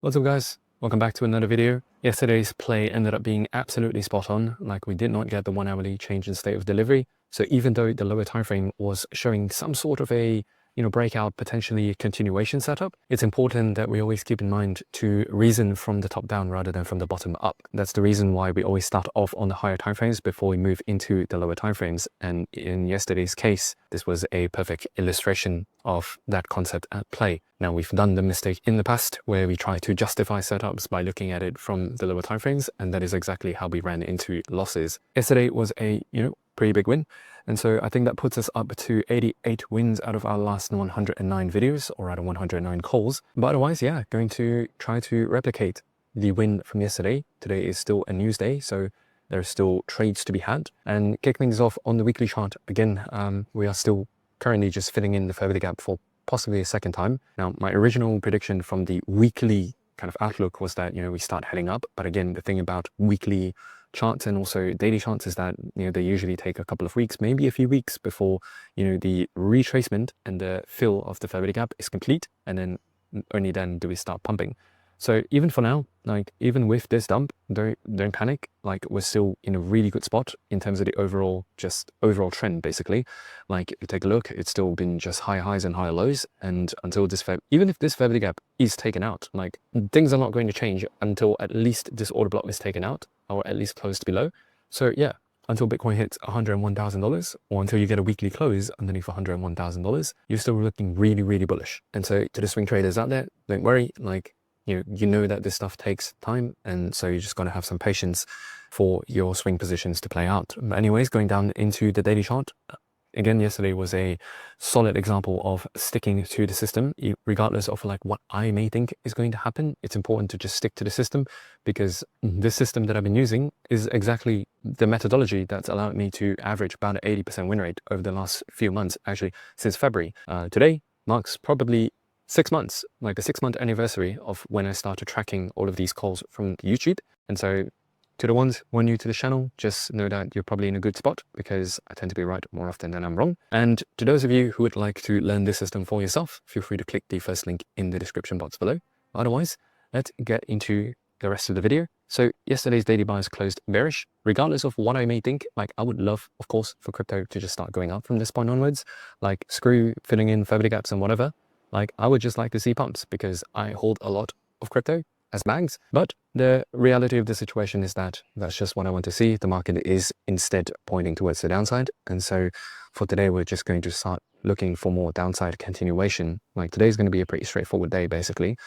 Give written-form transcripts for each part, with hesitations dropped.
What's up guys, welcome back to another video. Yesterday's play ended up being absolutely spot on, like we did not get the 1 hourly change in state of delivery. So even though the lower time frame was showing some sort of a breakout, potentially continuation setup, it's important that we always keep in mind to reason from the top down rather than from the bottom up. That's the reason why we always start off on the higher time frames before we move into the lower time frames. And in yesterday's case, this was a perfect illustration of that concept at play. Now, we've done the mistake in the past where we try to justify setups by looking at it from the lower time frames, and that is exactly how we ran into losses. Yesterday was a pretty big win, and so I think that puts us up to 88 wins out of our last 109 videos, or out of 109 calls. But otherwise, yeah, going to try to replicate the win from yesterday. Today is still a news day, so there are still trades to be had. And kick things off on the weekly chart again. We are still currently just filling in the further gap for possibly a second time. Now, my original prediction from the weekly kind of outlook was that, we start heading up. But again, the thing about weekly charts and also daily charts is that, they usually take a couple of weeks, maybe a few weeks before, the retracement and the fill of the further gap is complete. And then only then do we start pumping. So even for now, like even with this dump, don't panic. Like we're still in a really good spot in terms of the overall trend, basically. Like if you take a look, it's still been just high highs and higher lows. And until this, even if this further gap is taken out, like things are not going to change until at least this order block is taken out, or at least close to below. So yeah, until Bitcoin hits $101,000, or until you get a weekly close underneath $101,000, you're still looking really, really bullish. And so to the swing traders out there, don't worry, like, you know that this stuff takes time, and so you just got to have some patience for your swing positions to play out. But anyways, going down into the daily chart, again, yesterday was a solid example of sticking to the system, regardless of like what I may think is going to happen. It's important to just stick to the system, because this system that I've been using is exactly the methodology that's allowed me to average about an 80% win rate over the last few months, actually since February. Today marks probably 6 months, like a 6-month anniversary of when I started tracking all of these calls from YouTube. And so to the ones who are new to the channel, just know that you're probably in a good spot, because I tend to be right more often than I'm wrong. And to those of you who would like to learn this system for yourself, feel free to click the first link in the description box below. Otherwise, let's get into the rest of the video. So yesterday's daily buys closed bearish. Regardless of what I may think, like I would love, of course, for crypto to just start going up from this point onwards. Like screw filling in further gaps and whatever. Like I would just like to see pumps, because I hold a lot of crypto as bags. But the reality of the situation is that that's just what I want to see. The market is instead pointing towards the downside. And so for today, we're just going to start looking for more downside continuation. Like today's going to be a pretty straightforward day, basically.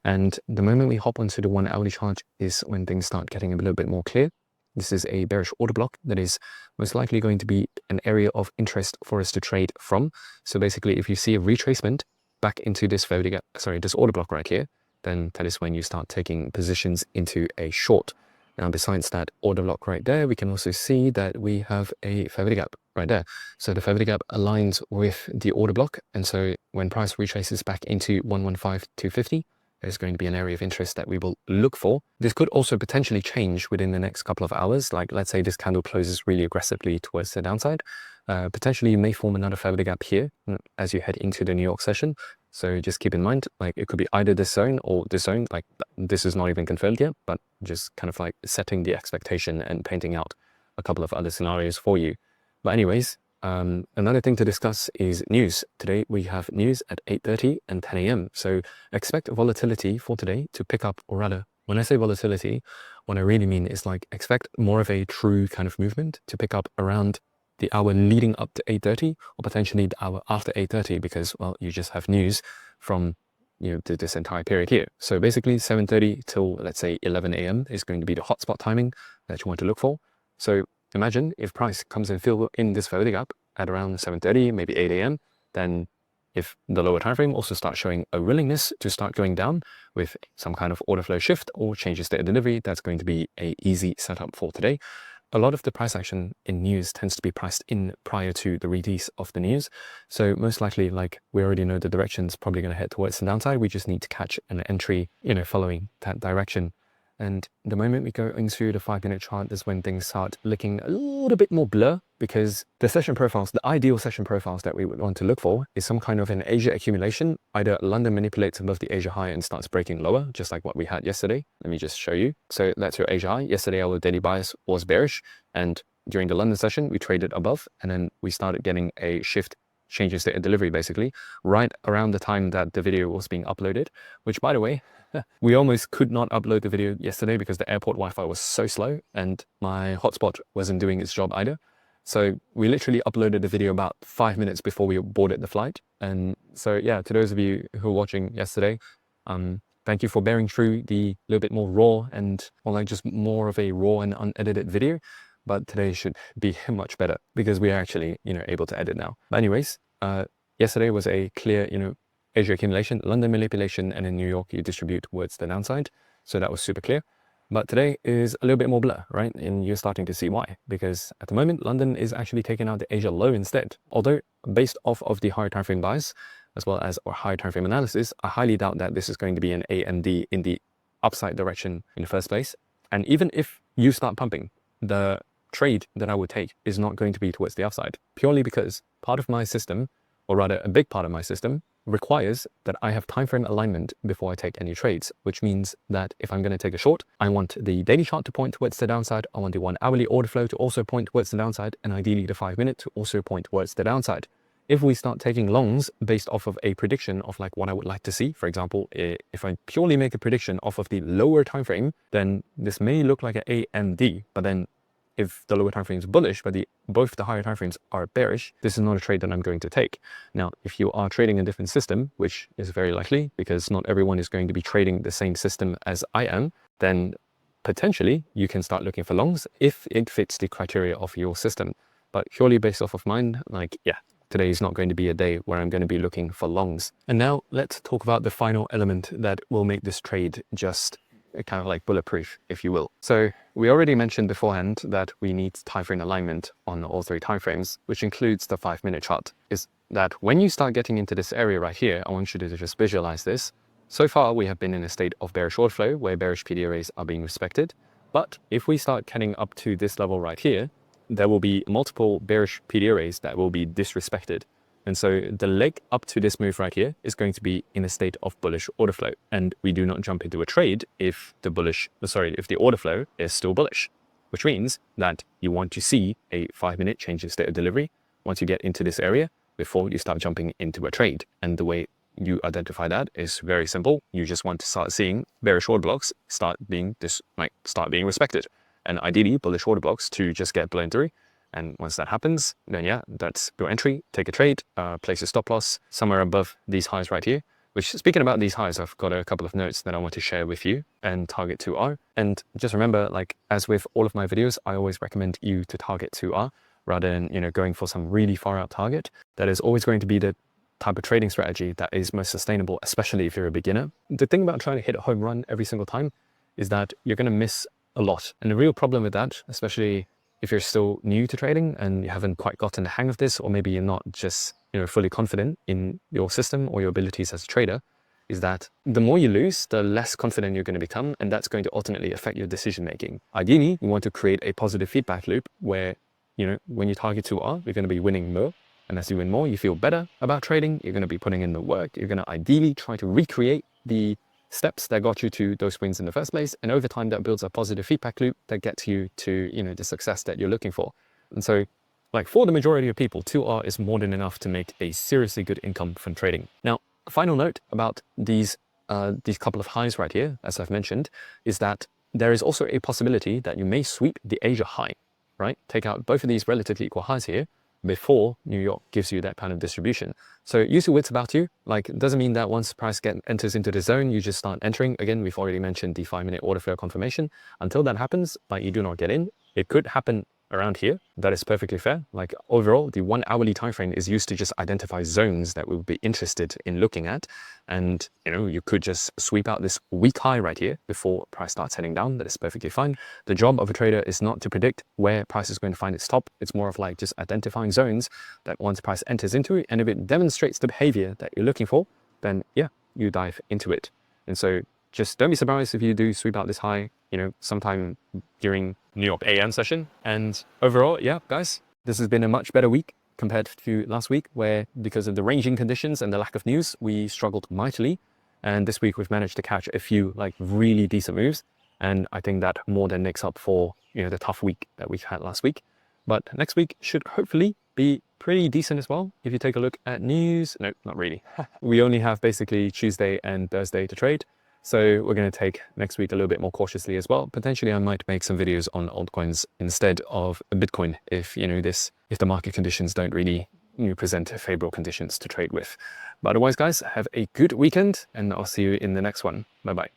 And the moment we hop onto the 1 hourly chart is when things start getting a little bit more clear. This is a bearish order block that is most likely going to be an area of interest for us to trade from. So basically, if you see a retracement back into this this order block right here, then that is when you start taking positions into a short. Now, besides that order block right there, we can also see that we have a fair value gap right there. So the fair value gap aligns with the order block. And so when price retraces back into 115,250, there's going to be an area of interest that we will look for. This could also potentially change within the next couple of hours. Like let's say this candle closes really aggressively towards the downside. Potentially you may form another fair value gap here as you head into the New York session. So just keep in mind, like it could be either this zone or this zone. Like this is not even confirmed yet, but just kind of like setting the expectation and painting out a couple of other scenarios for you. But anyways, another thing to discuss is news. Today we have news at 8:30 and 10 a.m. So expect volatility for today to pick up, or rather, when I say volatility, what I really mean is like expect more of a true kind of movement to pick up around the hour leading up to 8:30, or potentially the hour after 8:30, because, well, you just have news from, this entire period here. So basically 7:30 till, let's say, 11 a.m. is going to be the hotspot timing that you want to look for. So imagine if price comes and fill in this further gap at around 7:30, maybe 8 a.m., then if the lower time frame also starts showing a willingness to start going down with some kind of order flow shift or changes to delivery, that's going to be a easy setup for today. A lot of the price action in news tends to be priced in prior to the release of the news. So most likely, like we already know the direction's probably going to head towards the downside. We just need to catch an entry, following that direction. And the moment we go into the 5-minute chart is when things start looking a little bit more blur. because the session profiles, the ideal session profiles that we would want to look for is some kind of an Asia accumulation. Either London manipulates above the Asia high and starts breaking lower, just like what we had yesterday. Let me just show you. So that's your Asia high. Yesterday, our daily bias was bearish, and during the London session, we traded above, and then we started getting a shift, changes state of delivery, basically, right around the time that the video was being uploaded, which, by the way, we almost could not upload the video yesterday because the airport Wi-Fi was so slow and my hotspot wasn't doing its job either. So we literally uploaded the video about 5 minutes before we boarded the flight. And so, yeah, to those of you who were watching yesterday, thank you for bearing through the little bit more raw and, or like just more of a raw and unedited video. But today should be much better because we are actually, able to edit now. But anyways, yesterday was a clear, Asia accumulation, London manipulation, and in New York, you distribute towards the downside. So that was super clear. But today is a little bit more blur, right? And you're starting to see why. Because at the moment, London is actually taking out the Asia low instead. Although based off of the higher time frame bias, as well as our higher time frame analysis, I highly doubt that this is going to be an AMD in the upside direction in the first place. And even if you start pumping, the trade that I would take is not going to be towards the upside, purely because part of my system, or rather a big part of my system, requires that I have time frame alignment before I take any trades, which means that if I'm going to take a short, I want the daily chart to point towards the downside, I want the 1 hourly order flow to also point towards the downside, and ideally the 5 minute to also point towards the downside. If we start taking longs based off of a prediction of like what I would like to see, for example, if I purely make a prediction off of the lower time frame, then this may look like an A and D, but then if the lower time frame is bullish, but both the higher time frames are bearish, this is not a trade that I'm going to take. Now, if you are trading a different system, which is very likely because not everyone is going to be trading the same system as I am, then potentially you can start looking for longs if it fits the criteria of your system. But purely based off of mine, today is not going to be a day where I'm going to be looking for longs. And now let's talk about the final element that will make this trade just kind of like bulletproof, if you will. So we already mentioned beforehand that we need time frame alignment on all 3 time frames, which includes the 5 minute chart. Is that when you start getting into this area right here, I want you to just visualize this. So far, we have been in a state of bearish order flow where bearish PDRAs are being respected. But if we start getting up to this level right here, there will be multiple bearish PDRAs that will be disrespected. And so the leg up to this move right here is going to be in a state of bullish order flow. And we do not jump into a trade if the order flow is still bullish, which means that you want to see a 5 minute change in state of delivery once you get into this area before you start jumping into a trade. And the way you identify that is very simple. You just want to start seeing bearish order blocks start being respected. And ideally bullish order blocks to just get blown through. And once that happens, then yeah, that's your entry, take a trade, place a stop loss somewhere above these highs right here. Which, speaking about these highs, I've got a couple of notes that I want to share with you and target 2R. And just remember, like as with all of my videos, I always recommend you to target 2R rather than, going for some really far out target. That is always going to be the type of trading strategy that is most sustainable, especially if you're a beginner. The thing about trying to hit a home run every single time is that you're going to miss a lot. And the real problem with that, especially if you're still new to trading and you haven't quite gotten the hang of this, or maybe you're not just fully confident in your system or your abilities as a trader, is that the more you lose, the less confident you're going to become, and that's going to ultimately affect your decision making. Ideally, you want to create a positive feedback loop where when you target 2R, you're going to be winning more, and as you win more, you feel better about trading. You're going to be putting in the work. You're going to ideally try to recreate the steps that got you to those wins in the first place, and over time that builds a positive feedback loop that gets you to the success that you're looking for. And so like for the majority of people, 2R is more than enough to make a seriously good income from trading. Now, a final note about these couple of highs right here, as I've mentioned, is that there is also a possibility that you may sweep the Asia high, right? Take out both of these relatively equal highs here before New York gives you that kind of distribution. So use your wits about you. Like, it doesn't mean that once price enters into the zone, you just start entering. Again, we've already mentioned the 5 minute order flow confirmation. Until that happens, like, you do not get in. It could happen around here. That is perfectly fair. Like overall, the 1 hourly time frame is used to just identify zones that we would be interested in looking at. And you could just sweep out this weak high right here before price starts heading down. That is perfectly fine. The job of a trader is not to predict where price is going to find its top. It's more of like just identifying zones that once price enters into it, and if it demonstrates the behavior that you're looking for, then yeah, you dive into it. And so just don't be surprised if you do sweep out this high, sometime during New York AM session. And overall, yeah, guys, this has been a much better week compared to last week, where because of the ranging conditions and the lack of news, we struggled mightily. And this week we've managed to catch a few like really decent moves. And I think that more than makes up for, the tough week that we had last week. But next week should hopefully be pretty decent as well. If you take a look at news, no, not really. We only have basically Tuesday and Thursday to trade. So we're going to take next week a little bit more cautiously as well. Potentially I might make some videos on altcoins instead of Bitcoin if, if the market conditions don't really present favorable conditions to trade with. But otherwise, guys, have a good weekend and I'll see you in the next one. Bye-bye.